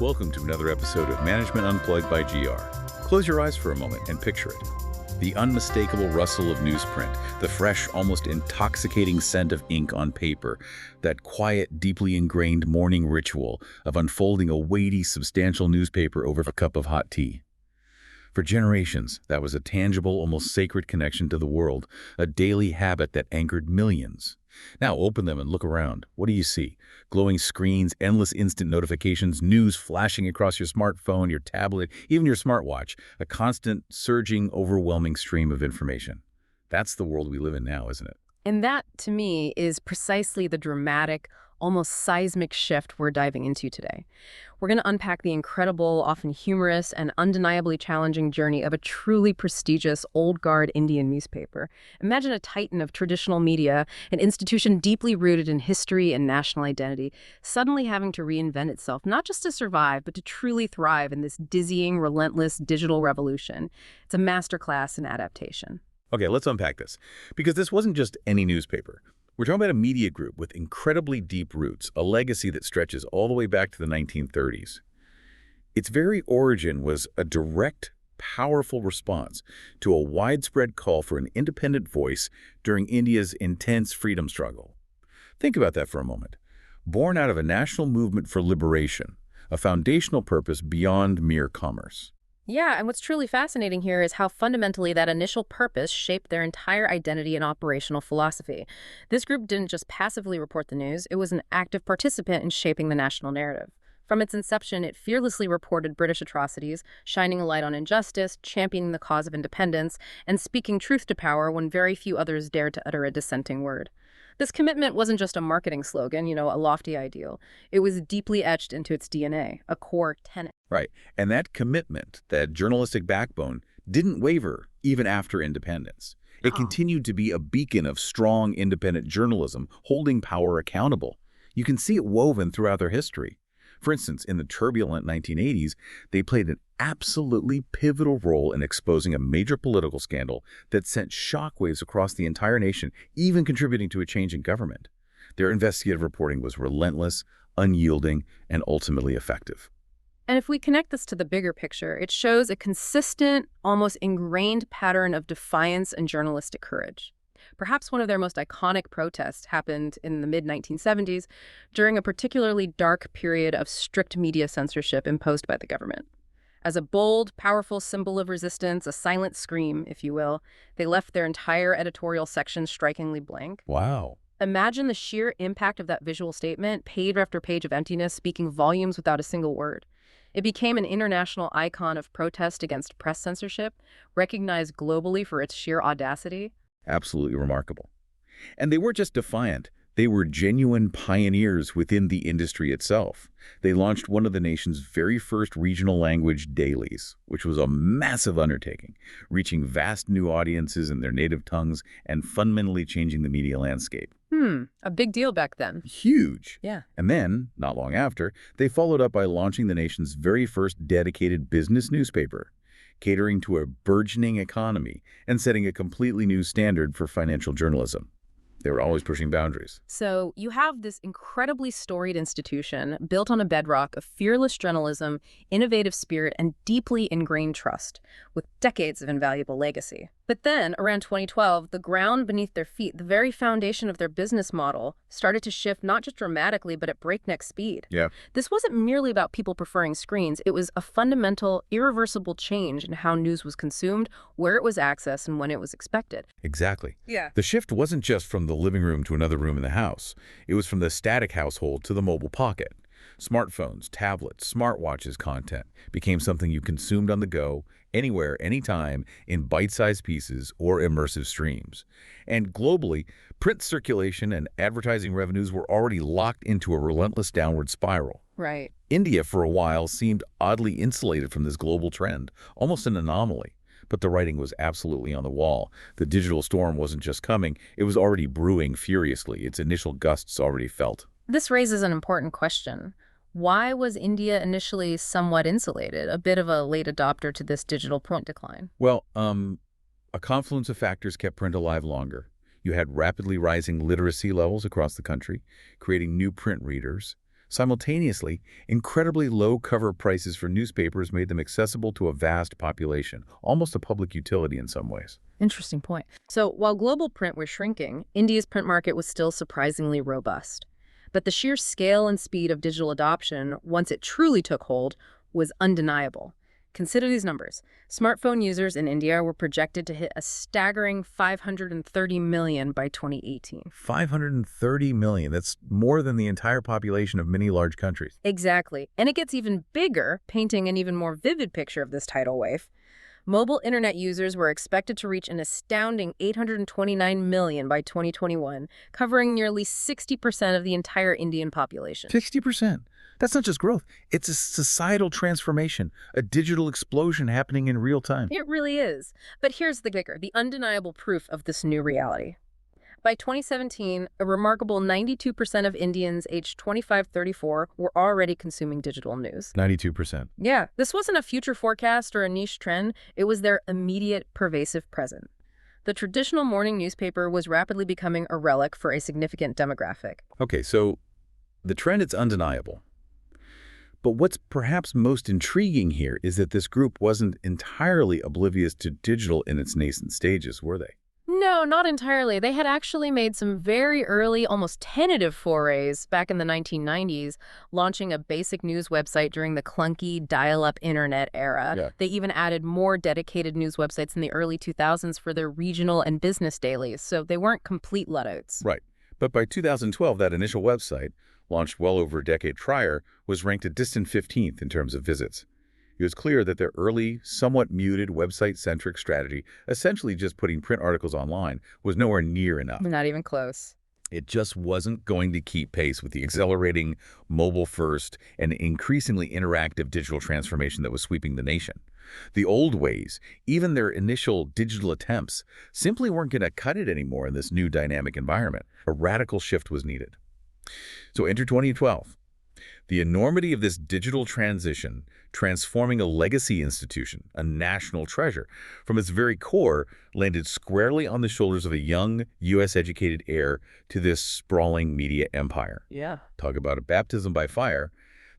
Welcome to another episode of Management Unplugged by GR. Close your eyes for a moment and picture it. The unmistakable rustle of newsprint, the fresh, almost intoxicating scent of ink on paper, that quiet, deeply ingrained morning ritual of unfolding a weighty, substantial newspaper over a cup of hot tea. For generations, that was a tangible, almost sacred connection to the world, a daily habit that anchored millions. Now open them and look around. What do you see? Glowing screens, endless instant notifications, news flashing across your smartphone, your tablet, even your smartwatch, a constant, surging, overwhelming stream of information. That's the world we live in now, isn't it? And that, to me, is precisely the dramatic, almost seismic shift we're diving into today. We're going to unpack the incredible, often humorous, and undeniably challenging journey of a truly prestigious, old-guard Indian newspaper. Imagine a titan of traditional media, an institution deeply rooted in history and national identity, suddenly having to reinvent itself, not just to survive, but to truly thrive in this dizzying, relentless digital revolution. It's a masterclass in adaptation. Okay, let's unpack this. Because this wasn't just any newspaper. We're talking about a media group with incredibly deep roots, a legacy that stretches all the way back to the 1930s. Its very origin was a direct, powerful response to a widespread call for an independent voice during India's intense freedom struggle. Think about that for a moment. Born out of a national movement for liberation, a foundational purpose beyond mere commerce. Yeah, and what's truly fascinating here is how fundamentally that initial purpose shaped their entire identity and operational philosophy. This group didn't just passively report the news, it was an active participant in shaping the national narrative. From its inception, it fearlessly reported British atrocities, shining a light on injustice, championing the cause of independence, and speaking truth to power when very few others dared to utter a dissenting word. This commitment wasn't just a marketing slogan, a lofty ideal. It was deeply etched into its DNA, a core tenet. Right. And that commitment, that journalistic backbone, didn't waver even after independence. It continued to be a beacon of strong, independent journalism, holding power accountable. You can see it woven throughout their history. For instance, in the turbulent 1980s, they played an absolutely pivotal role in exposing a major political scandal that sent shockwaves across the entire nation, even contributing to a change in government. Their investigative reporting was relentless, unyielding, and ultimately effective. And if we connect this to the bigger picture, it shows a consistent, almost ingrained pattern of defiance and journalistic courage. Perhaps one of their most iconic protests happened in the mid-1970s during a particularly dark period of strict media censorship imposed by the government. As a bold, powerful symbol of resistance, a silent scream, if you will, they left their entire editorial section strikingly blank. Wow. Imagine the sheer impact of that visual statement, page after page of emptiness, speaking volumes without a single word. It became an international icon of protest against press censorship, recognized globally for its sheer audacity. Absolutely remarkable. And they weren't just defiant. They were genuine pioneers within the industry itself. They launched one of the nation's very first regional language dailies, which was a massive undertaking, reaching vast new audiences in their native tongues and fundamentally changing the media landscape. A big deal back then. Huge. Yeah. And then, not long after, they followed up by launching the nation's very first dedicated business newspaper, catering to a burgeoning economy and setting a completely new standard for financial journalism. They were always pushing boundaries. So you have this incredibly storied institution built on a bedrock of fearless journalism, innovative spirit, and deeply ingrained trust, with decades of invaluable legacy. But then, around 2012, the ground beneath their feet, the very foundation of their business model, started to shift not just dramatically, but at breakneck speed. Yeah. This wasn't merely about people preferring screens. It was a fundamental, irreversible change in how news was consumed, where it was accessed, and when it was expected. Exactly. Yeah. The shift wasn't just from the living room to another room in the house. It was from the static household to the mobile pocket. Smartphones, tablets, smartwatches content became something you consumed on the go, anywhere, anytime, in bite-sized pieces or immersive streams. And globally, print circulation and advertising revenues were already locked into a relentless downward spiral. Right. India, for a while, seemed oddly insulated from this global trend, almost an anomaly. But the writing was absolutely on the wall. The digital storm wasn't just coming, it was already brewing furiously, its initial gusts already felt. This raises an important question. Why was India initially somewhat insulated, a bit of a late adopter to this digital print decline? Well, a confluence of factors kept print alive longer. You had rapidly rising literacy levels across the country, creating new print readers. Simultaneously, incredibly low cover prices for newspapers made them accessible to a vast population, almost a public utility in some ways. Interesting point. So while global print was shrinking, India's print market was still surprisingly robust. But the sheer scale and speed of digital adoption, once it truly took hold, was undeniable. Consider these numbers. Smartphone users in India were projected to hit a staggering 530 million by 2018. 530 million. That's more than the entire population of many large countries. Exactly. And it gets even bigger, painting an even more vivid picture of this tidal wave. Mobile internet users were expected to reach an astounding 829 million by 2021, covering nearly 60% of the entire Indian population. 60%. That's not just growth. It's a societal transformation, a digital explosion happening in real time. It really is. But here's the kicker, the undeniable proof of this new reality. By 2017, a remarkable 92% of Indians aged 25-34 were already consuming digital news. 92%. Yeah, this wasn't a future forecast or a niche trend. It was their immediate, pervasive present. The traditional morning newspaper was rapidly becoming a relic for a significant demographic. Okay, so the trend is undeniable. But what's perhaps most intriguing here is that this group wasn't entirely oblivious to digital in its nascent stages, were they? No, not entirely. They had actually made some very early, almost tentative forays back in the 1990s, launching a basic news website during the clunky dial-up internet era. Yeah. They even added more dedicated news websites in the early 2000s for their regional and business dailies, so they weren't complete Luddites. Right. But by 2012, that initial website, launched well over a decade prior, was ranked a distant 15th in terms of visits. It was clear that their early, somewhat muted website-centric strategy, essentially just putting print articles online, was nowhere near enough. Not even close. It just wasn't going to keep pace with the accelerating mobile-first and increasingly interactive digital transformation that was sweeping the nation. The old ways, even their initial digital attempts, simply weren't going to cut it anymore in this new dynamic environment. A radical shift was needed. So enter 2012. The enormity of this digital transition, transforming a legacy institution, a national treasure, from its very core, landed squarely on the shoulders of a young, U.S.-educated heir to this sprawling media empire. Yeah. Talk about a baptism by fire,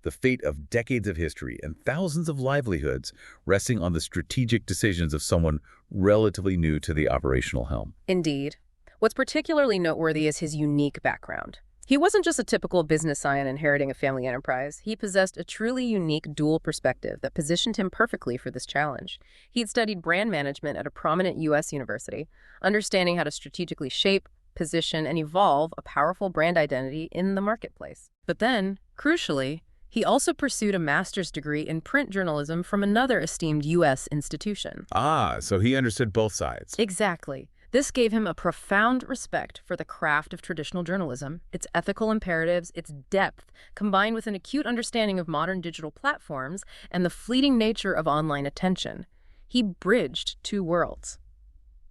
the fate of decades of history and thousands of livelihoods resting on the strategic decisions of someone relatively new to the operational helm. Indeed. What's particularly noteworthy is his unique background. He wasn't just a typical business scion inheriting a family enterprise. He possessed a truly unique dual perspective that positioned him perfectly for this challenge. He'd studied brand management at a prominent U.S. university, understanding how to strategically shape, position, and evolve a powerful brand identity in the marketplace. But then, crucially, he also pursued a master's degree in print journalism from another esteemed U.S. institution. Ah, so he understood both sides. Exactly. This gave him a profound respect for the craft of traditional journalism, its ethical imperatives, its depth, combined with an acute understanding of modern digital platforms and the fleeting nature of online attention. He bridged two worlds.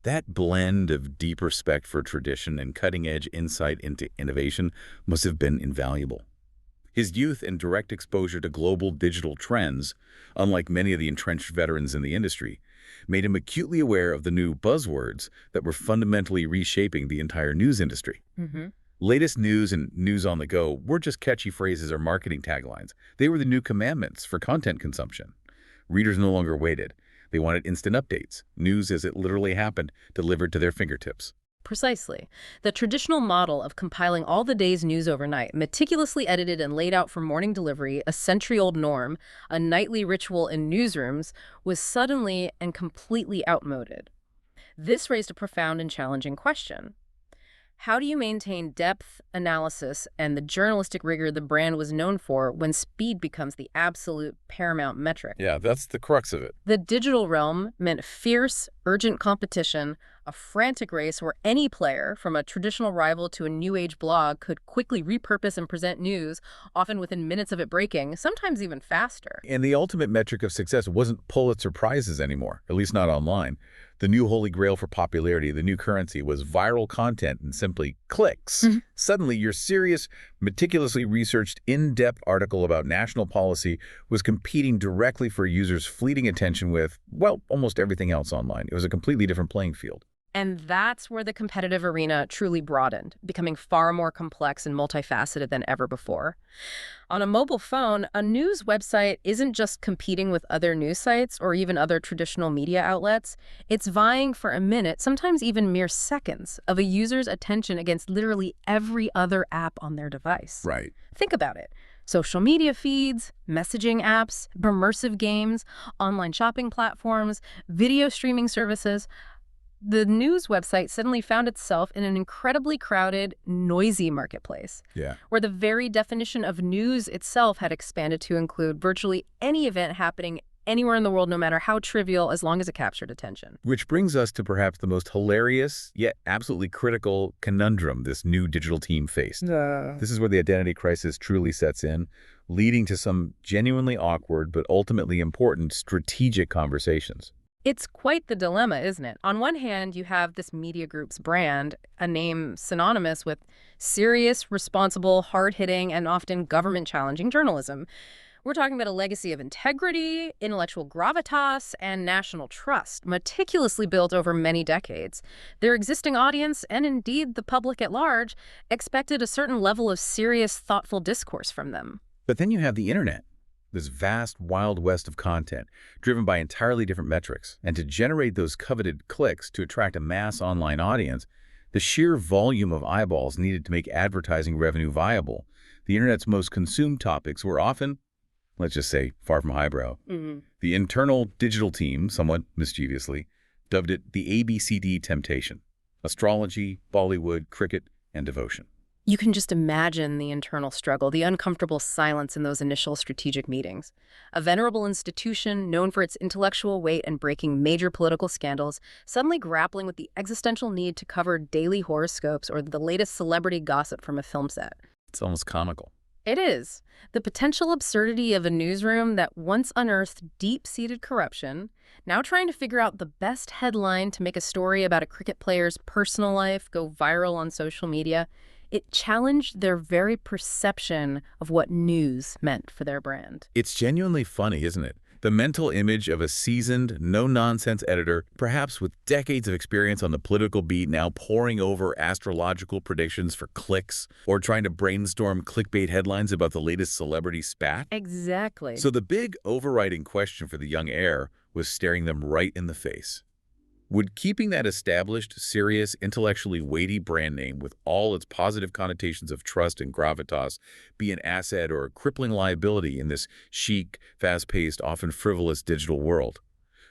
That blend of deep respect for tradition and cutting-edge insight into innovation must have been invaluable. His youth and direct exposure to global digital trends, unlike many of the entrenched veterans in the industry, made him acutely aware of the new buzzwords that were fundamentally reshaping the entire news industry. Latest news and news on the go weren't just catchy phrases or marketing taglines. They were the new commandments for content consumption. Readers no longer waited. They wanted instant updates, news as it literally happened, delivered to their fingertips. Precisely. The traditional model of compiling all the day's news overnight, meticulously edited and laid out for morning delivery, a century-old norm, a nightly ritual in newsrooms, was suddenly and completely outmoded. This raised a profound and challenging question. How do you maintain depth, analysis, and the journalistic rigor the brand was known for when speed becomes the absolute paramount metric? Yeah, that's the crux of it. The digital realm meant fierce, urgent competition, a frantic race where any player, from a traditional rival to a new age blog, could quickly repurpose and present news, often within minutes of it breaking, sometimes even faster. And the ultimate metric of success wasn't Pulitzer Prizes anymore, at least not online. The new holy grail for popularity, the new currency, was viral content and simply clicks. Suddenly, your serious, meticulously researched, in-depth article about national policy was competing directly for users' fleeting attention with, well, almost everything else online. It was a completely different playing field. And that's where the competitive arena truly broadened, becoming far more complex and multifaceted than ever before. On a mobile phone, a news website isn't just competing with other news sites or even other traditional media outlets. It's vying for a minute, sometimes even mere seconds, of a user's attention against literally every other app on their device. Right. Think about it. Social media feeds, messaging apps, immersive games, online shopping platforms, video streaming services. The news website suddenly found itself in an incredibly crowded, noisy marketplace, Yeah. where the very definition of news itself had expanded to include virtually any event happening anywhere in the world, no matter how trivial, as long as it captured attention. Which brings us to perhaps the most hilarious, yet absolutely critical conundrum this new digital team faced. This is where the identity crisis truly sets in, leading to some genuinely awkward but ultimately important strategic conversations. It's quite the dilemma, isn't it? On one hand, you have this media group's brand, a name synonymous with serious, responsible, hard-hitting, and often government-challenging journalism. We're talking about a legacy of integrity, intellectual gravitas, and national trust, meticulously built over many decades. Their existing audience, and indeed the public at large, expected a certain level of serious, thoughtful discourse from them. But then you have the internet, this vast wild west of content, driven by entirely different metrics. And to generate those coveted clicks to attract a mass online audience, the sheer volume of eyeballs needed to make advertising revenue viable. The internet's most consumed topics were often, let's just say, far from highbrow. The internal digital team, somewhat mischievously, dubbed it the ABCD temptation: astrology, Bollywood, cricket, and devotion. You can just imagine the internal struggle, the uncomfortable silence in those initial strategic meetings. A venerable institution known for its intellectual weight and breaking major political scandals, suddenly grappling with the existential need to cover daily horoscopes or the latest celebrity gossip from a film set. It's almost comical. It is. The potential absurdity of a newsroom that once unearthed deep-seated corruption, now trying to figure out the best headline to make a story about a cricket player's personal life go viral on social media. It challenged their very perception of what news meant for their brand. It's genuinely funny, isn't it? The mental image of a seasoned, no-nonsense editor, perhaps with decades of experience on the political beat, now poring over astrological predictions for clicks or trying to brainstorm clickbait headlines about the latest celebrity spat. Exactly. So the big overriding question for the young heir was staring them right in the face. Would keeping that established, serious, intellectually weighty brand name with all its positive connotations of trust and gravitas be an asset or a crippling liability in this chic, fast-paced, often frivolous digital world?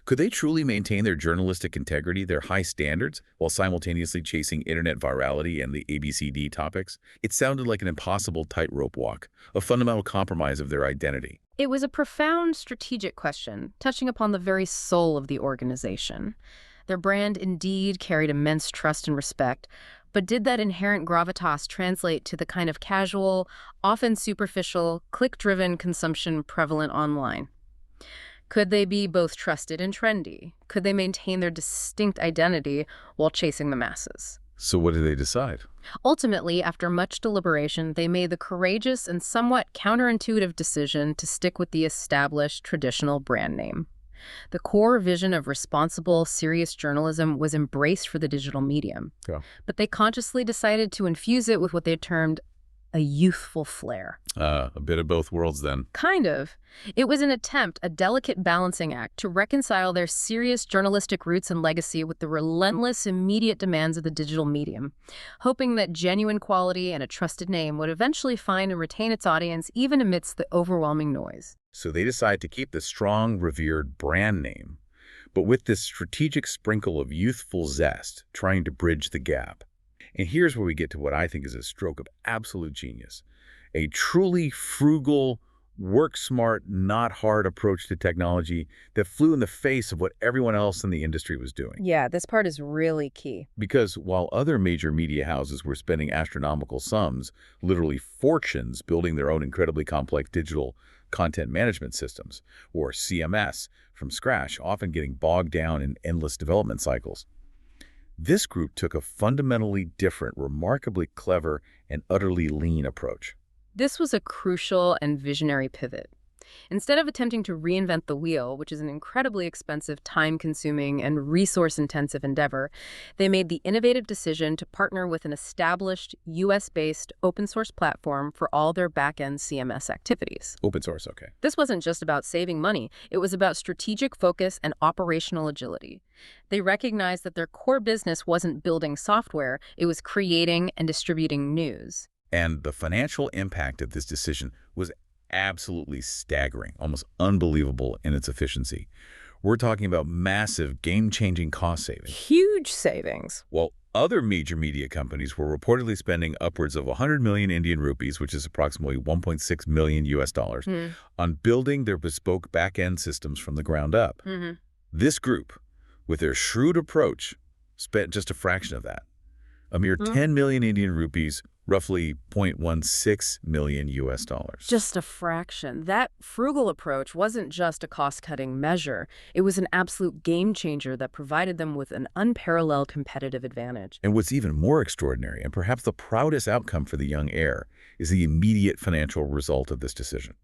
Could they truly maintain their journalistic integrity, their high standards, while simultaneously chasing internet virality and the ABCD topics? It sounded like an impossible tightrope walk, a fundamental compromise of their identity. It was a profound strategic question, touching upon the very soul of the organization. Their brand indeed carried immense trust and respect, but did that inherent gravitas translate to the kind of casual, often superficial, click-driven consumption prevalent online? Could they be both trusted and trendy? Could they maintain their distinct identity while chasing the masses? So what did they decide? Ultimately, after much deliberation, they made the courageous and somewhat counterintuitive decision to stick with the established traditional brand name. The core vision of responsible, serious journalism was embraced for the digital medium, but they consciously decided to infuse it with what they termed a youthful flair. A bit of both worlds, then. Kind of. It was an attempt, a delicate balancing act, to reconcile their serious journalistic roots and legacy with the relentless, immediate demands of the digital medium, hoping that genuine quality and a trusted name would eventually find and retain its audience even amidst the overwhelming noise. So they decide to keep the strong, revered brand name, but with this strategic sprinkle of youthful zest, trying to bridge the gap. And here's where we get to what I think is a stroke of absolute genius. A truly frugal, work-smart, not hard approach to technology that flew in the face of what everyone else in the industry was doing. Yeah, this part is really key. Because while other major media houses were spending astronomical sums, literally fortunes, building their own incredibly complex digital content management systems, or CMS, from scratch, often getting bogged down in endless development cycles, this group took a fundamentally different, remarkably clever, and utterly lean approach. This was a crucial and visionary pivot. Instead of attempting to reinvent the wheel, which is an incredibly expensive, time-consuming, and resource-intensive endeavor, they made the innovative decision to partner with an established, US-based open-source platform for all their back-end CMS activities. Open source, okay. This wasn't just about saving money. It was about strategic focus and operational agility. They recognized that their core business wasn't building software, it was creating and distributing news. And the financial impact of this decision was absolutely staggering, almost unbelievable in its efficiency. We're talking about massive, game-changing cost savings. Huge savings. While other major media companies were reportedly spending upwards of 100 million Indian rupees, which is approximately 1.6 million US dollars, on building their bespoke back-end systems from the ground up. This group, with their shrewd approach, spent just a fraction of that. A mere 10 million Indian rupees, roughly 0.16 million US dollars. Just a fraction. That frugal approach wasn't just a cost-cutting measure. It was an absolute game changer that provided them with an unparalleled competitive advantage. And what's even more extraordinary, and perhaps the proudest outcome for the young heir, is the immediate financial result of this decision.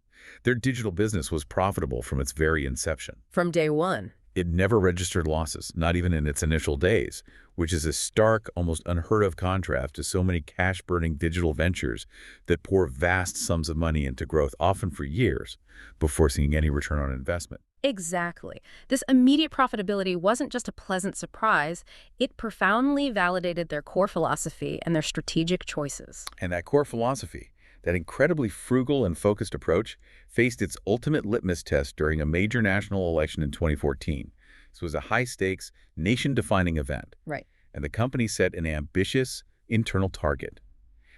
Their digital business was profitable from its very inception. From day one. It never registered losses, not even in its initial days, which is a stark, almost unheard-of contrast to so many cash-burning digital ventures that pour vast sums of money into growth, often for years, before seeing any return on investment. Exactly. This immediate profitability wasn't just a pleasant surprise, it profoundly validated their core philosophy and their strategic choices. And that core philosophy, that incredibly frugal and focused approach, faced its ultimate litmus test during a major national election in 2014. This was a high-stakes, nation-defining event. Right. And the company set an ambitious internal target.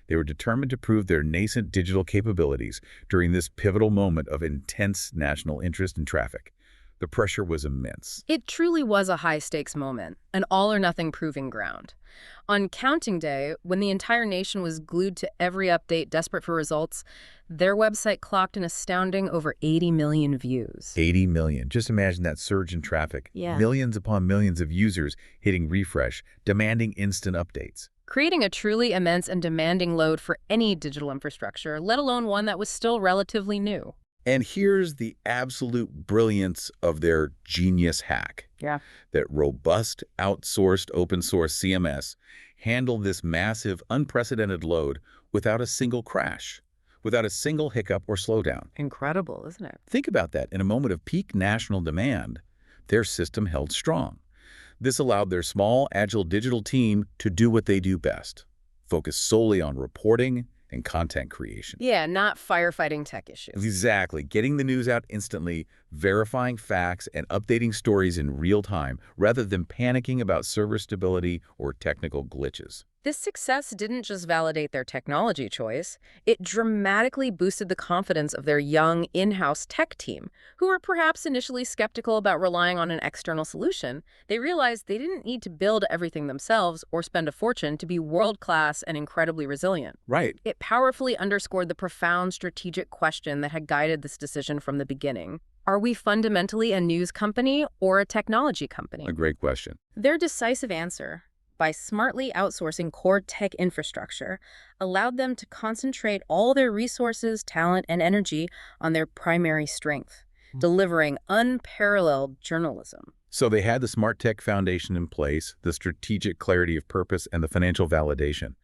They were determined to prove their nascent digital capabilities during this pivotal moment of intense national interest and traffic. The pressure was immense. It truly was a high-stakes moment, an all-or-nothing proving ground. On counting day, when the entire nation was glued to every update, desperate for results, their website clocked an astounding over 80 million views. 80 million. Just imagine that surge in traffic. Yeah. Millions upon millions of users hitting refresh, demanding instant updates. Creating a truly immense and demanding load for any digital infrastructure, let alone one that was still relatively new. And here's the absolute brilliance of their genius hack. Yeah. That robust, outsourced, open-source CMS handled this massive, unprecedented load without a single crash, without a single hiccup or slowdown. Incredible, isn't it? Think about that. In a moment of peak national demand, their system held strong. This allowed their small, agile digital team to do what they do best, focus solely on reporting and content creation. Yeah, not firefighting tech issues. Exactly. Getting the news out instantly, verifying facts, and updating stories in real time, rather than panicking about server stability or technical glitches. This success didn't just validate their technology choice, it dramatically boosted the confidence of their young in-house tech team, who were perhaps initially skeptical about relying on an external solution. They realized they didn't need to build everything themselves or spend a fortune to be world-class and incredibly resilient. Right. It powerfully underscored the profound strategic question that had guided this decision from the beginning. Are we fundamentally a news company or a technology company? A great question. Their decisive answer, by smartly outsourcing core tech infrastructure, allowed them to concentrate all their resources, talent, and energy on their primary strength, delivering unparalleled journalism. So they had the smart tech foundation in place, the strategic clarity of purpose, and the financial validation.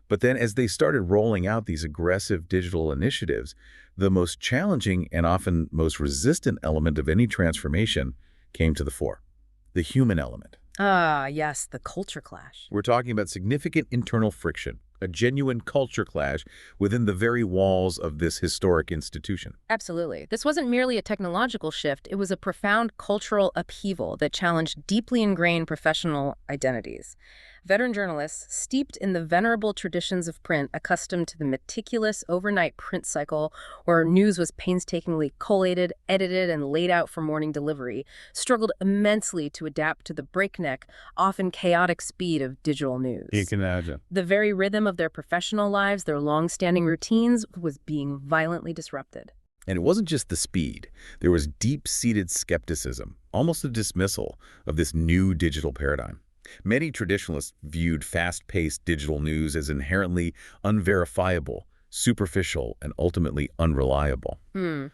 But then as they started rolling out these aggressive digital initiatives, the most challenging and often most resistant element of any transformation came to the fore, the human element. Ah, yes, the culture clash. We're talking about significant internal friction, a genuine culture clash within the very walls of this historic institution. Absolutely. This wasn't merely a technological shift, it was a profound cultural upheaval that challenged deeply ingrained professional identities. Veteran journalists, steeped in the venerable traditions of print, accustomed to the meticulous overnight print cycle where news was painstakingly collated, edited, and laid out for morning delivery, struggled immensely to adapt to the breakneck, often chaotic speed of digital news. You can imagine. The very rhythm of their professional lives, their long-standing routines, was being violently disrupted. And it wasn't just the speed. There was deep-seated skepticism, almost a dismissal of this new digital paradigm. Many traditionalists viewed fast-paced digital news as inherently unverifiable, superficial, and ultimately unreliable.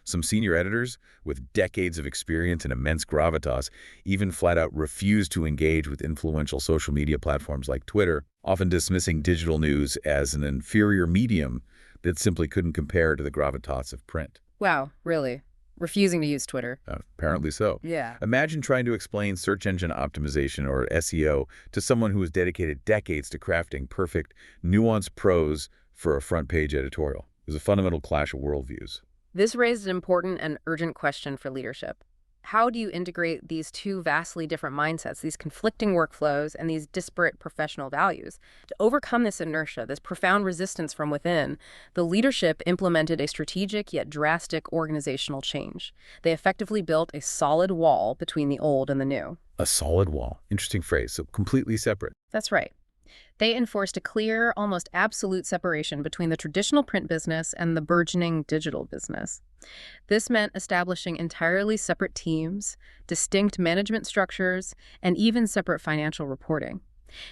Some senior editors, with decades of experience and immense gravitas, even flat-out refused to engage with influential social media platforms like Twitter, often dismissing digital news as an inferior medium that simply couldn't compare to the gravitas of print. Wow, really? Refusing to use Twitter. Apparently so. Yeah. Imagine trying to explain search engine optimization, or SEO, to someone who has dedicated decades to crafting perfect, nuanced prose for a front-page editorial. It was a fundamental clash of worldviews. This raised an important and urgent question for leadership. How do you integrate these two vastly different mindsets, these conflicting workflows, and these disparate professional values? To overcome this inertia, this profound resistance from within, the leadership implemented a strategic yet drastic organizational change. They effectively built a solid wall between the old and the new. A solid wall. Interesting phrase. So completely separate. That's right. They enforced a clear, almost absolute separation between the traditional print business and the burgeoning digital business. This meant establishing entirely separate teams, distinct management structures, and even separate financial reporting.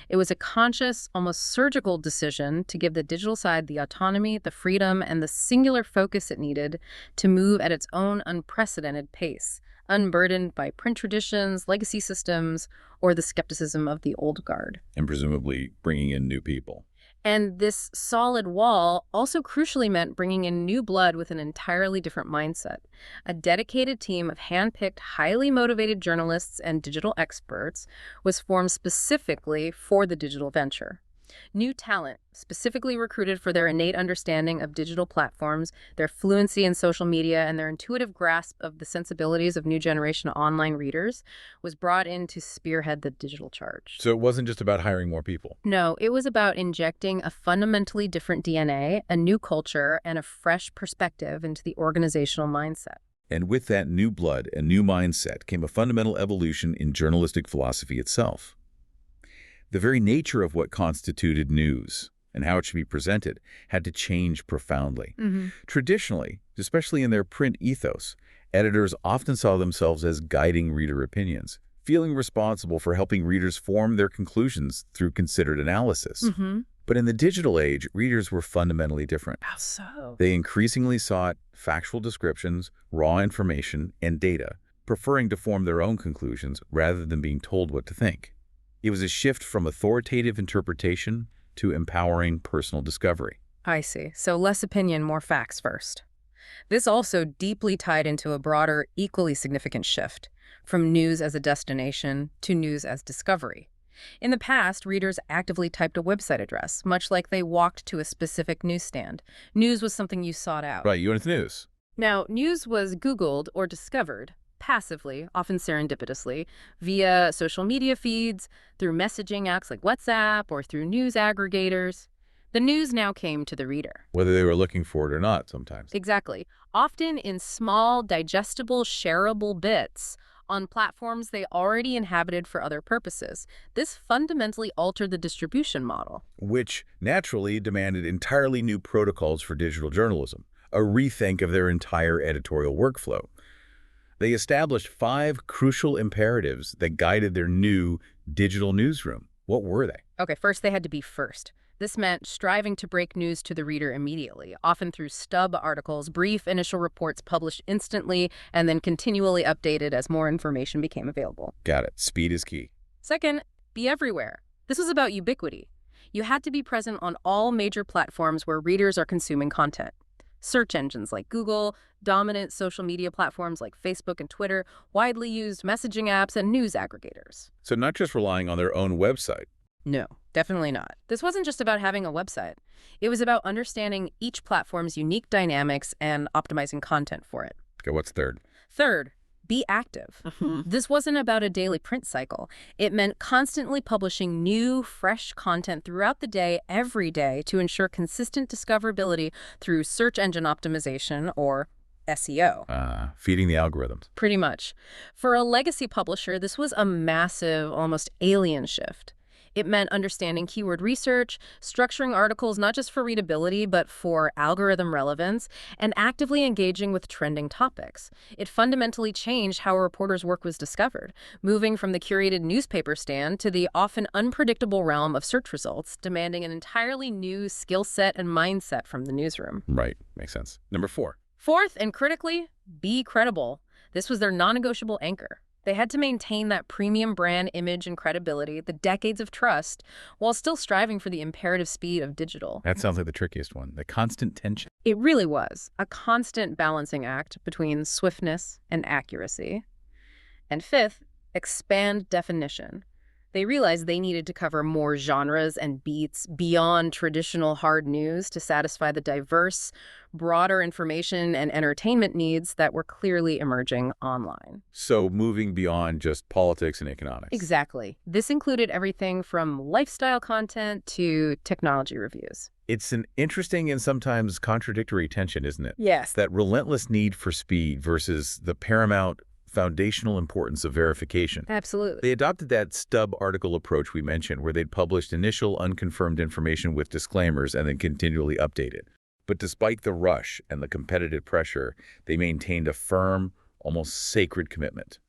It was a conscious, almost surgical decision to give the digital side the autonomy, the freedom, and the singular focus it needed to move at its own unprecedented pace, unburdened by print traditions, legacy systems, or the skepticism of the old guard. And presumably bringing in new people. And this solid wall also crucially meant bringing in new blood with an entirely different mindset. A dedicated team of hand-picked, highly motivated journalists and digital experts was formed specifically for the digital venture. New talent, specifically recruited for their innate understanding of digital platforms, their fluency in social media, and their intuitive grasp of the sensibilities of new generation online readers, was brought in to spearhead the digital charge. So it wasn't just about hiring more people. No, it was about injecting a fundamentally different DNA, a new culture, and a fresh perspective into the organizational mindset. And with that new blood and new mindset came a fundamental evolution in journalistic philosophy itself. The very nature of what constituted news and how it should be presented had to change profoundly. Traditionally, especially in their print ethos, editors often saw themselves as guiding reader opinions, feeling responsible for helping readers form their conclusions through considered analysis. But in the digital age, readers were fundamentally different. How so? They increasingly sought factual descriptions, raw information, and data, preferring to form their own conclusions rather than being told what to think. It was a shift from authoritative interpretation to empowering personal discovery. I see. So less opinion, more facts first. This also deeply tied into a broader, equally significant shift from news as a destination to news as discovery. In the past, readers actively typed a website address, much like they walked to a specific newsstand. News was something you sought out. Right, you went to the news. Now, news was Googled or discovered passively, often serendipitously, via social media feeds, through messaging apps like WhatsApp, or through news aggregators. The news now came to the reader. Whether they were looking for it or not sometimes. Exactly. Often in small, digestible, shareable bits on platforms they already inhabited for other purposes. This fundamentally altered the distribution model. Which naturally demanded entirely new protocols for digital journalism, a rethink of their entire editorial workflow. They established 5 crucial imperatives that guided their new digital newsroom. What were they? Okay, first they had to be first. This meant striving to break news to the reader immediately, often through stub articles, brief initial reports published instantly, and then continually updated as more information became available. Got it. Speed is key. Second, be everywhere. This was about ubiquity. You had to be present on all major platforms where readers are consuming content. Search engines like Google, dominant social media platforms like Facebook and Twitter, widely used messaging apps, and news aggregators. So not just relying on their own website. No, definitely not. This wasn't just about having a website. It was about understanding each platform's unique dynamics and optimizing content for it. Okay, what's third? Third, be active. This wasn't about a daily print cycle. It meant constantly publishing new, fresh content throughout the day, every day, to ensure consistent discoverability through search engine optimization, or SEO. Feeding the algorithms. Pretty much. For a legacy publisher, this was a massive, almost alien shift. It meant understanding keyword research, structuring articles not just for readability, but for algorithm relevance, and actively engaging with trending topics. It fundamentally changed how a reporter's work was discovered, moving from the curated newspaper stand to the often unpredictable realm of search results, demanding an entirely new skill set and mindset from the newsroom. Right. Makes sense. Number 4. Fourth, and critically, be credible. This was their non-negotiable anchor. They had to maintain that premium brand image and credibility, the decades of trust, while still striving for the imperative speed of digital. That sounds like the trickiest one. The constant tension. It really was a constant balancing act between swiftness and accuracy. And fifth, expand definition. They realized they needed to cover more genres and beats beyond traditional hard news to satisfy the diverse, broader information and entertainment needs that were clearly emerging online. So moving beyond just politics and economics. Exactly. This included everything from lifestyle content to technology reviews. It's an interesting and sometimes contradictory tension, isn't it? Yes. That relentless need for speed versus the paramount foundational importance of verification. Absolutely. They adopted that stub article approach we mentioned, where they'd published initial unconfirmed information with disclaimers and then continually update it. But despite the rush and the competitive pressure, they maintained a firm, almost sacred commitment.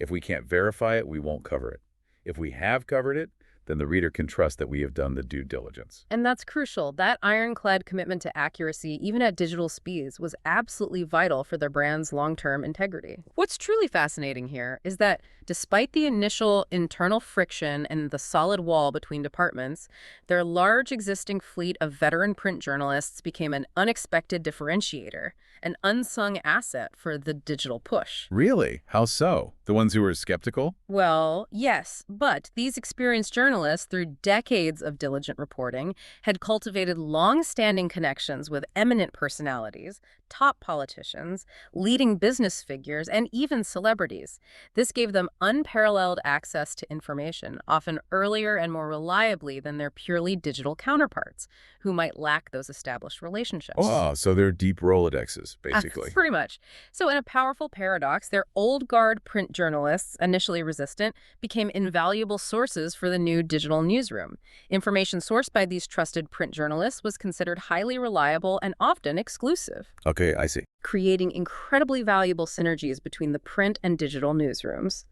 If we can't verify it, we won't cover it. If we have covered it, then the reader can trust that we have done the due diligence. And that's crucial. That ironclad commitment to accuracy, even at digital speeds, was absolutely vital for their brand's long-term integrity. What's truly fascinating here is that despite the initial internal friction and the solid wall between departments, their large existing fleet of veteran print journalists became an unexpected differentiator, an unsung asset for the digital push. Really? How so? The ones who were skeptical? Well, yes, but these experienced journalists, through decades of diligent reporting, had cultivated long-standing connections with eminent personalities, top politicians, leading business figures, and even celebrities. This gave them unparalleled access to information, often earlier and more reliably than their purely digital counterparts, who might lack those established relationships. Oh, so they're deep Rolodexes, basically. Pretty much. So in a powerful paradox, their old guard print journalists, initially resistant, became invaluable sources for the new digital newsroom. Information sourced by these trusted print journalists was considered highly reliable and often exclusive. Okay, I see. Creating incredibly valuable synergies between the print and digital newsrooms.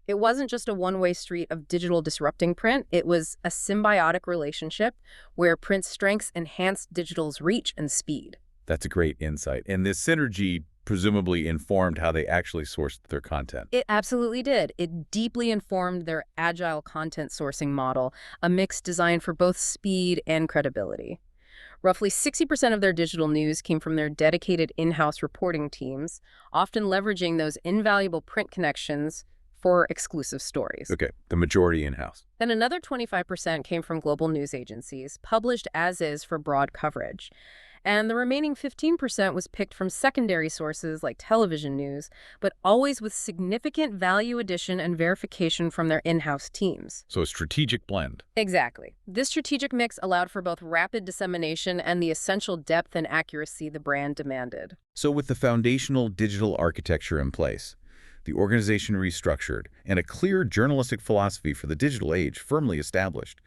It wasn't just a one-way street of digital disrupting print. It was a symbiotic relationship where print's strengths enhanced digital's reach and speed. That's a great insight. And this synergy presumably informed how they actually sourced their content. It absolutely did. It deeply informed their agile content sourcing model, a mix designed for both speed and credibility. Roughly 60% of their digital news came from their dedicated in-house reporting teams, often leveraging those invaluable print connections for exclusive stories. Okay, the majority in-house. Then another 25% came from global news agencies, published as is for broad coverage. And the remaining 15% was picked from secondary sources like television news, but always with significant value addition and verification from their in-house teams. So a strategic blend. Exactly. This strategic mix allowed for both rapid dissemination and the essential depth and accuracy the brand demanded. So with the foundational digital architecture in place, the organization restructured, and a clear journalistic philosophy for the digital age firmly established,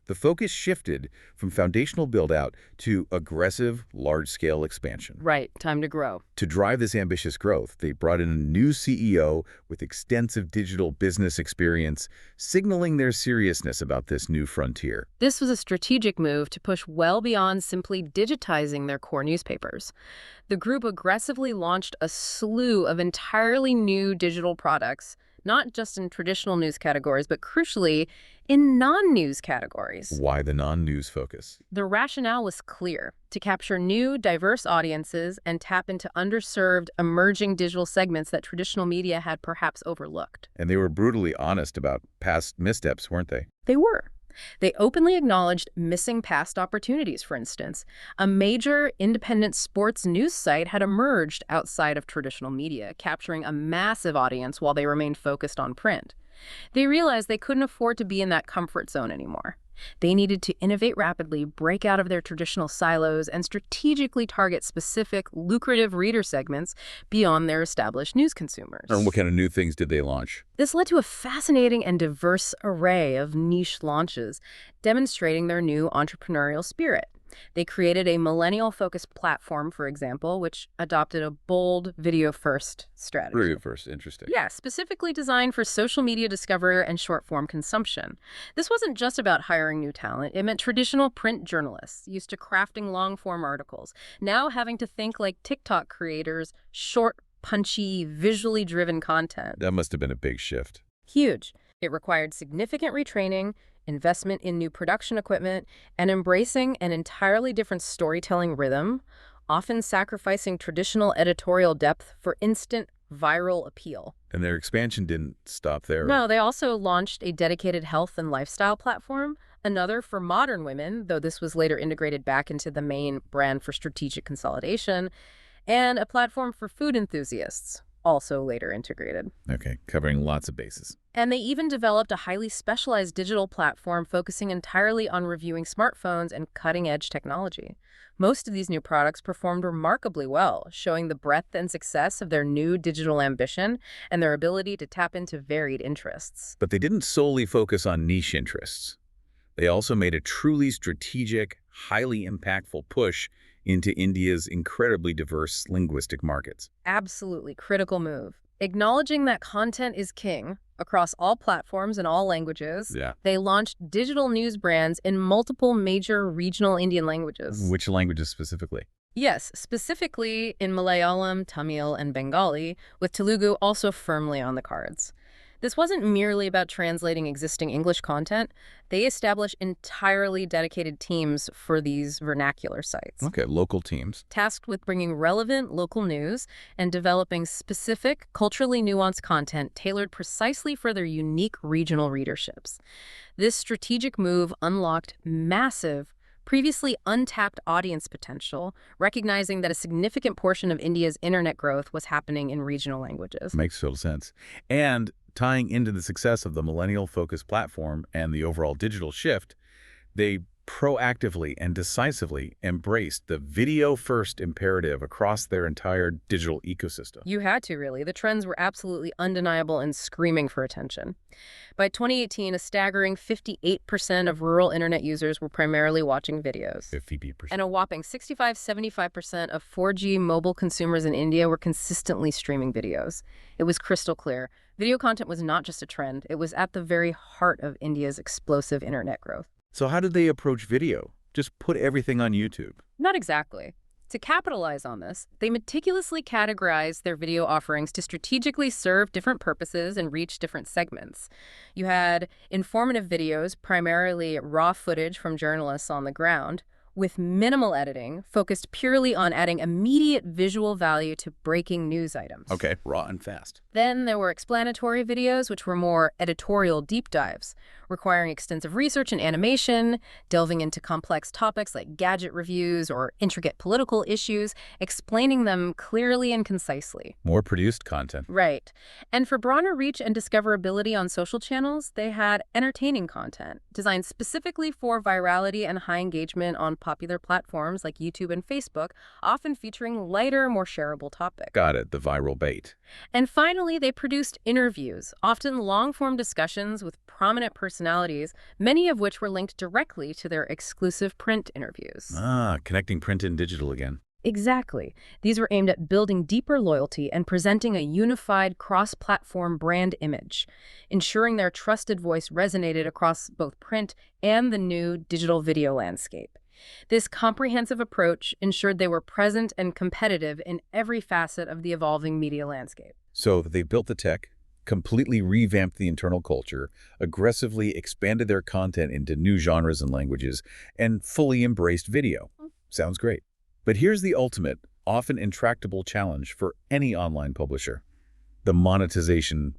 the focus shifted from foundational build-out to aggressive, large-scale expansion. Right, time to grow. To drive this ambitious growth, they brought in a new CEO with extensive digital business experience, signaling their seriousness about this new frontier. This was a strategic move to push well beyond simply digitizing their core newspapers. The group aggressively launched a slew of entirely new digital products, not just in traditional news categories, but crucially, in non-news categories. Why the non-news focus? The rationale was clear: to capture new, diverse audiences and tap into underserved, emerging digital segments that traditional media had perhaps overlooked. And they were brutally honest about past missteps, weren't they? They were. They openly acknowledged missing past opportunities, for instance. A major independent sports news site had emerged outside of traditional media, capturing a massive audience while they remained focused on print. They realized they couldn't afford to be in that comfort zone anymore. They needed to innovate rapidly, break out of their traditional silos, and strategically target specific, lucrative reader segments beyond their established news consumers. And what kind of new things did they launch? This led to a fascinating and diverse array of niche launches, demonstrating their new entrepreneurial spirit. They created a millennial-focused platform, for example, which adopted a bold video-first strategy. Video first, interesting. Yeah, specifically designed for social media discovery and short-form consumption. This wasn't just about hiring new talent. It meant traditional print journalists used to crafting long-form articles, now having to think like TikTok creators, short, punchy, visually driven content. That must have been a big shift. Huge. It required significant retraining, investment in new production equipment, and embracing an entirely different storytelling rhythm, often sacrificing traditional editorial depth for instant viral appeal. And their expansion didn't stop there. No, they also launched a dedicated health and lifestyle platform, another for modern women, though this was later integrated back into the main brand for strategic consolidation, and a platform for food enthusiasts, also later integrated. Okay, covering lots of bases. And they even developed a highly specialized digital platform focusing entirely on reviewing smartphones and cutting-edge technology. Most of these new products performed remarkably well, showing the breadth and success of their new digital ambition and their ability to tap into varied interests. But they didn't solely focus on niche interests. They also made a truly strategic, highly impactful push into India's incredibly diverse linguistic markets. Absolutely critical move. Acknowledging that content is king across all platforms and all languages, they launched digital news brands in multiple major regional Indian languages. Which languages specifically? Yes, specifically in Malayalam, Tamil, and Bengali, with Telugu also firmly on the cards. This wasn't merely about translating existing English content. They established entirely dedicated teams for these vernacular sites. Okay, local teams. Tasked with bringing relevant local news and developing specific, culturally nuanced content tailored precisely for their unique regional readerships. This strategic move unlocked massive, previously untapped audience potential, recognizing that a significant portion of India's internet growth was happening in regional languages. Makes total sense. And tying into the success of the millennial-focused platform and the overall digital shift, they proactively and decisively embraced the video-first imperative across their entire digital ecosystem. You had to, really. The trends were absolutely undeniable and screaming for attention. By 2018, a staggering 58% of rural internet users were primarily watching videos. 50%. And a whopping 65–75% of 4G mobile consumers in India were consistently streaming videos. It was crystal clear. Video content was not just a trend. It was at the very heart of India's explosive internet growth. So how did they approach video? Just put everything on YouTube? Not exactly. To capitalize on this, they meticulously categorized their video offerings to strategically serve different purposes and reach different segments. You had informative videos, primarily raw footage from journalists on the ground, with minimal editing, focused purely on adding immediate visual value to breaking news items. Okay, raw and fast. Then there were explanatory videos, which were more editorial deep dives, requiring extensive research and animation, delving into complex topics like gadget reviews or intricate political issues, explaining them clearly and concisely. More produced content. Right. And for broader reach and discoverability on social channels, they had entertaining content, designed specifically for virality and high engagement on popular platforms like YouTube and Facebook, often featuring lighter, more shareable topics. Got it, the viral bait. And finally, they produced interviews, often long-form discussions with prominent personalities, many of which were linked directly to their exclusive print interviews. Ah, connecting print and digital again. Exactly. These were aimed at building deeper loyalty and presenting a unified cross-platform brand image, ensuring their trusted voice resonated across both print and the new digital video landscape. This comprehensive approach ensured they were present and competitive in every facet of the evolving media landscape. So they built the tech, completely revamped the internal culture, aggressively expanded their content into new genres and languages, and fully embraced video. Sounds great. But here's the ultimate, often intractable challenge for any online publisher: the monetization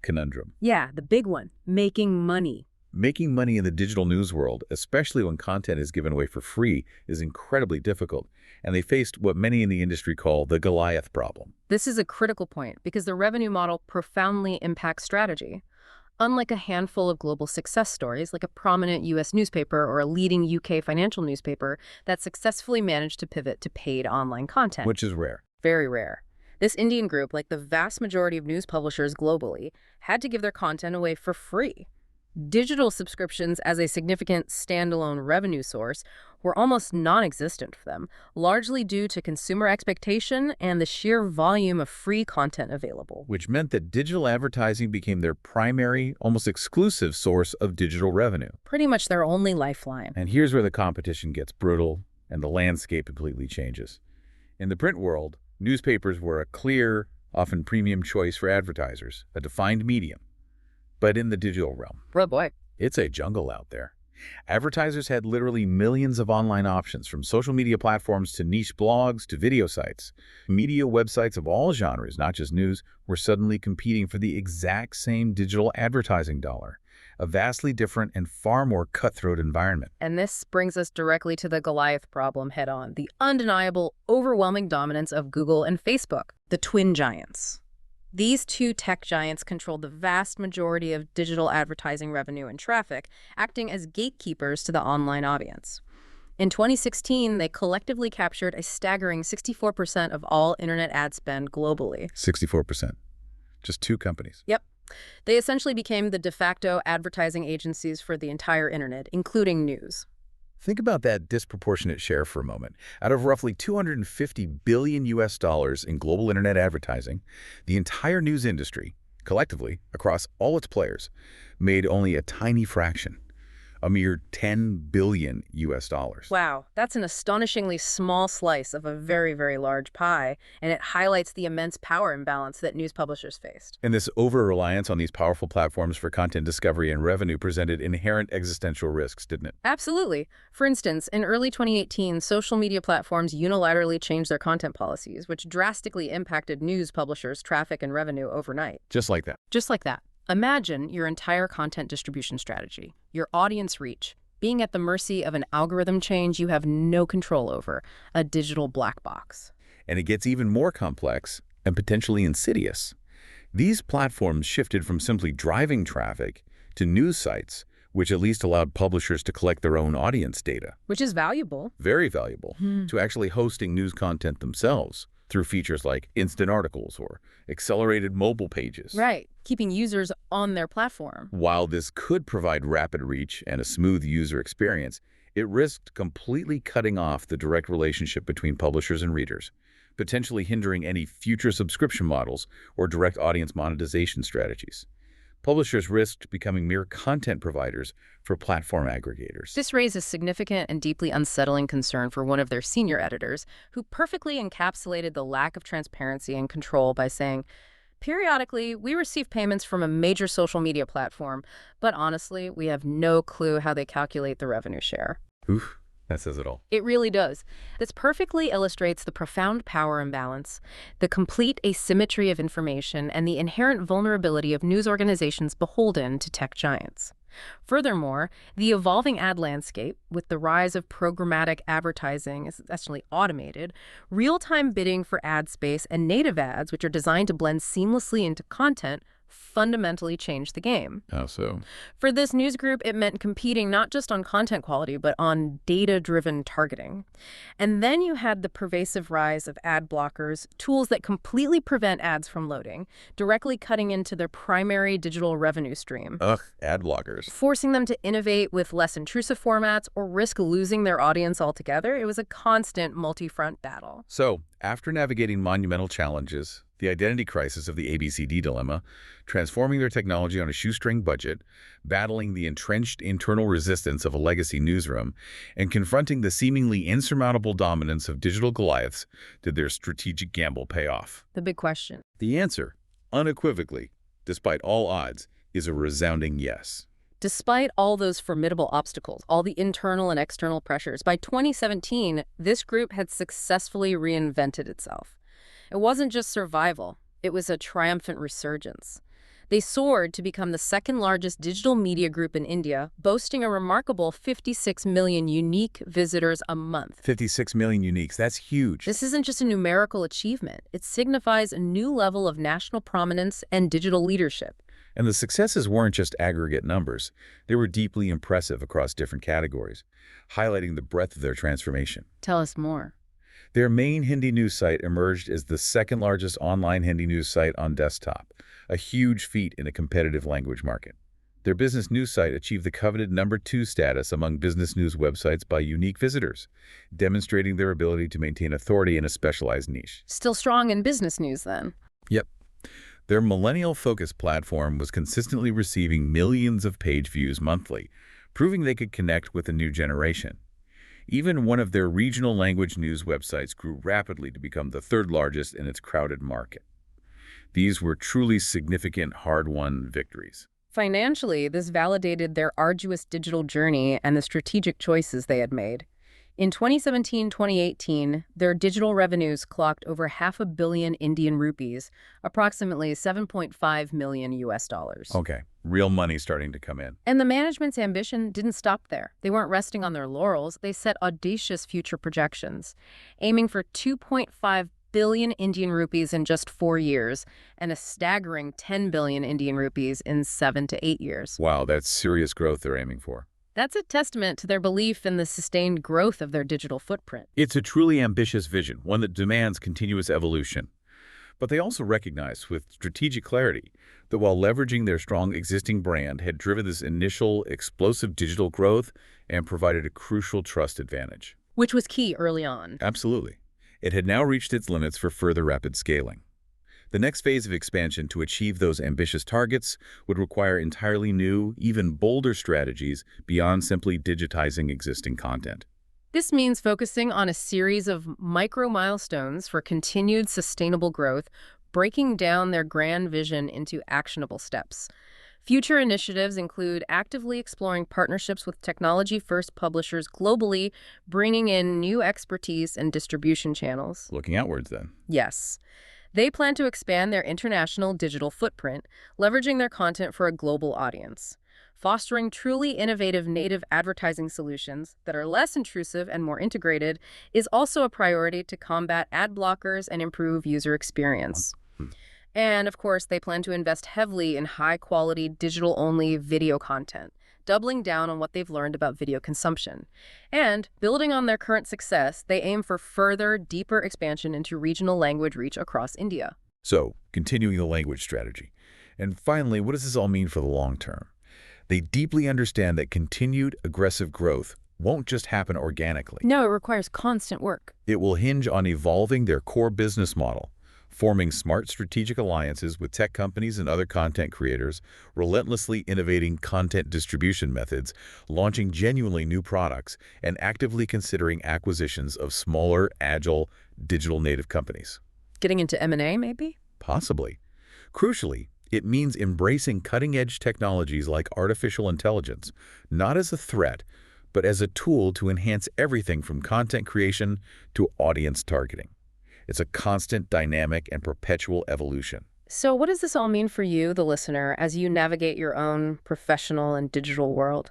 conundrum. Yeah, the big one, making money. Making money in the digital news world, especially when content is given away for free, is incredibly difficult, and they faced what many in the industry call the Goliath problem. This is a critical point because the revenue model profoundly impacts strategy. Unlike a handful of global success stories, like a prominent U.S. newspaper or a leading U.K. financial newspaper that successfully managed to pivot to paid online content. Which is rare. Very rare. This Indian group, like the vast majority of news publishers globally, had to give their content away for free. Digital subscriptions as a significant standalone revenue source were almost non-existent for them, largely due to consumer expectation and the sheer volume of free content available. Which meant that digital advertising became their primary, almost exclusive source of digital revenue. Pretty much their only lifeline. And here's where the competition gets brutal and the landscape completely changes. In the print world, newspapers were a clear, often premium choice for advertisers, a defined medium. But in the digital realm, Oh boy. it's a jungle out there. Advertisers had literally millions of online options, from social media platforms to niche blogs to video sites. Media websites of all genres, not just news, were suddenly competing for the exact same digital advertising dollar. A vastly different and far more cutthroat environment. And this brings us directly to the Goliath problem head-on, the undeniable, overwhelming dominance of Google and Facebook, the twin giants. These two tech giants controlled the vast majority of digital advertising revenue and traffic, acting as gatekeepers to the online audience. In 2016, they collectively captured a staggering 64% of all internet ad spend globally. 64%. Just two companies. Yep. They essentially became the de facto advertising agencies for the entire internet, including news. Think about that disproportionate share for a moment. Out of roughly $250 billion in global internet advertising, the entire news industry, collectively, across all its players, made only a tiny fraction, a mere $10 billion. Wow, that's an astonishingly small slice of a very, very large pie, and it highlights the immense power imbalance that news publishers faced. And this over-reliance on these powerful platforms for content discovery and revenue presented inherent existential risks, didn't it? Absolutely. For instance, in early 2018, social media platforms unilaterally changed their content policies, which drastically impacted news publishers' traffic and revenue overnight. Just like that. Just like that. Imagine your entire content distribution strategy, your audience reach, being at the mercy of an algorithm change you have no control over, a digital black box. And it gets even more complex and potentially insidious. These platforms shifted from simply driving traffic to news sites, which at least allowed publishers to collect their own audience data. Which is valuable. Very valuable. To actually hosting news content themselves through features like instant articles or accelerated mobile pages. Right, keeping users on their platform. While this could provide rapid reach and a smooth user experience, it risked completely cutting off the direct relationship between publishers and readers, potentially hindering any future subscription models or direct audience monetization strategies. Publishers risked becoming mere content providers for platform aggregators. This raised a significant and deeply unsettling concern for one of their senior editors, who perfectly encapsulated the lack of transparency and control by saying, "Periodically, we receive payments from a major social media platform, but honestly, we have no clue how they calculate the revenue share." Oof, that says it all. It really does. This perfectly illustrates the profound power imbalance, the complete asymmetry of information, and the inherent vulnerability of news organizations beholden to tech giants. Furthermore, the evolving ad landscape, with the rise of programmatic advertising essentially automated, real-time bidding for ad space, and native ads, which are designed to blend seamlessly into content, fundamentally changed the game. How so? For this news group, it meant competing not just on content quality, but on data-driven targeting. And then you had the pervasive rise of ad blockers, tools that completely prevent ads from loading, directly cutting into their primary digital revenue stream. Ugh, ad blockers. Forcing them to innovate with less intrusive formats or risk losing their audience altogether. It was a constant multi-front battle. So, after navigating monumental challenges, the identity crisis of the ABCD dilemma, transforming their technology on a shoestring budget, battling the entrenched internal resistance of a legacy newsroom, and confronting the seemingly insurmountable dominance of digital Goliaths, did their strategic gamble pay off? The big question. The answer, unequivocally, despite all odds, is a resounding yes. Despite all those formidable obstacles, all the internal and external pressures, by 2017, this group had successfully reinvented itself. It wasn't just survival, it was a triumphant resurgence. They soared to become the second largest digital media group in India, boasting a remarkable 56 million unique visitors a month. 56 million uniques, that's huge. This isn't just a numerical achievement. It signifies a new level of national prominence and digital leadership. And the successes weren't just aggregate numbers. They were deeply impressive across different categories, highlighting the breadth of their transformation. Tell us more. Their main Hindi news site emerged as the second largest online Hindi news site on desktop, a huge feat in a competitive language market. Their business news site achieved the coveted #2 status among business news websites by unique visitors, demonstrating their ability to maintain authority in a specialized niche. Still strong in business news, then. Yep. Their millennial-focused platform was consistently receiving millions of page views monthly, proving they could connect with a new generation. Even one of their regional language news websites grew rapidly to become the third largest in its crowded market. These were truly significant, hard-won victories. Financially, this validated their arduous digital journey and the strategic choices they had made. In 2017-2018, their digital revenues clocked over $500 million Indian rupees, approximately $7.5 million US dollars. Okay, real money starting to come in. And the management's ambition didn't stop there. They weren't resting on their laurels. They set audacious future projections, aiming for 2.5 billion Indian rupees in just 4 years and a staggering 10 billion Indian rupees in 7 to 8 years. Wow, that's serious growth they're aiming for. That's a testament to their belief in the sustained growth of their digital footprint. It's a truly ambitious vision, one that demands continuous evolution. But they also recognize with strategic clarity that while leveraging their strong existing brand had driven this initial explosive digital growth and provided a crucial trust advantage. Which was key early on. Absolutely. It had now reached its limits for further rapid scaling. The next phase of expansion to achieve those ambitious targets would require entirely new, even bolder strategies beyond simply digitizing existing content. This means focusing on a series of micro milestones for continued sustainable growth, breaking down their grand vision into actionable steps. Future initiatives include actively exploring partnerships with technology-first publishers globally, bringing in new expertise and distribution channels. Looking outwards, then. Yes. They plan to expand their international digital footprint, leveraging their content for a global audience. Fostering truly innovative native advertising solutions that are less intrusive and more integrated is also a priority to combat ad blockers and improve user experience. And, of course, they plan to invest heavily in high-quality, digital-only video content, doubling down on what they've learned about video consumption. And, building on their current success, they aim for further, deeper expansion into regional language reach across India. So, continuing the language strategy. And finally, what does this all mean for the long term? They deeply understand that continued, aggressive growth won't just happen organically. No, it requires constant work. It will hinge on evolving their core business model, forming smart strategic alliances with tech companies and other content creators, relentlessly innovating content distribution methods, launching genuinely new products, and actively considering acquisitions of smaller, agile, digital native companies. Getting into M&A, maybe? Possibly. Crucially, it means embracing cutting-edge technologies like artificial intelligence, not as a threat, but as a tool to enhance everything from content creation to audience targeting. It's a constant, dynamic, and perpetual evolution. So what does this all mean for you, the listener, as you navigate your own professional and digital world?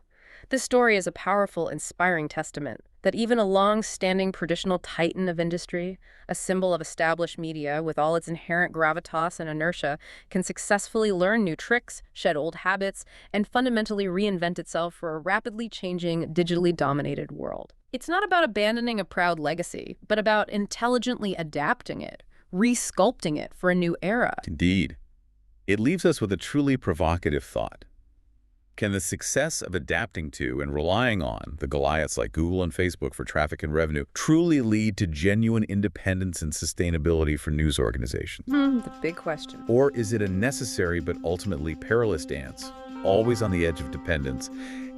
This story is a powerful, inspiring testament that even a long-standing traditional titan of industry, a symbol of established media with all its inherent gravitas and inertia, can successfully learn new tricks, shed old habits, and fundamentally reinvent itself for a rapidly changing, digitally dominated world. It's not about abandoning a proud legacy, but about intelligently adapting it, re-sculpting it for a new era. Indeed. It leaves us with a truly provocative thought. Can the success of adapting to and relying on the Goliaths like Google and Facebook for traffic and revenue truly lead to genuine independence and sustainability for news organizations? The big question. Or is it a necessary but ultimately perilous dance, always on the edge of dependence?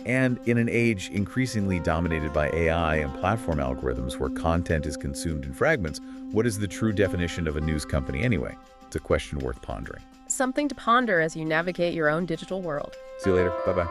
And in an age increasingly dominated by AI and platform algorithms where content is consumed in fragments, what is the true definition of a news company anyway? It's a question worth pondering. Something to ponder as you navigate your own digital world. See you later. Bye-bye.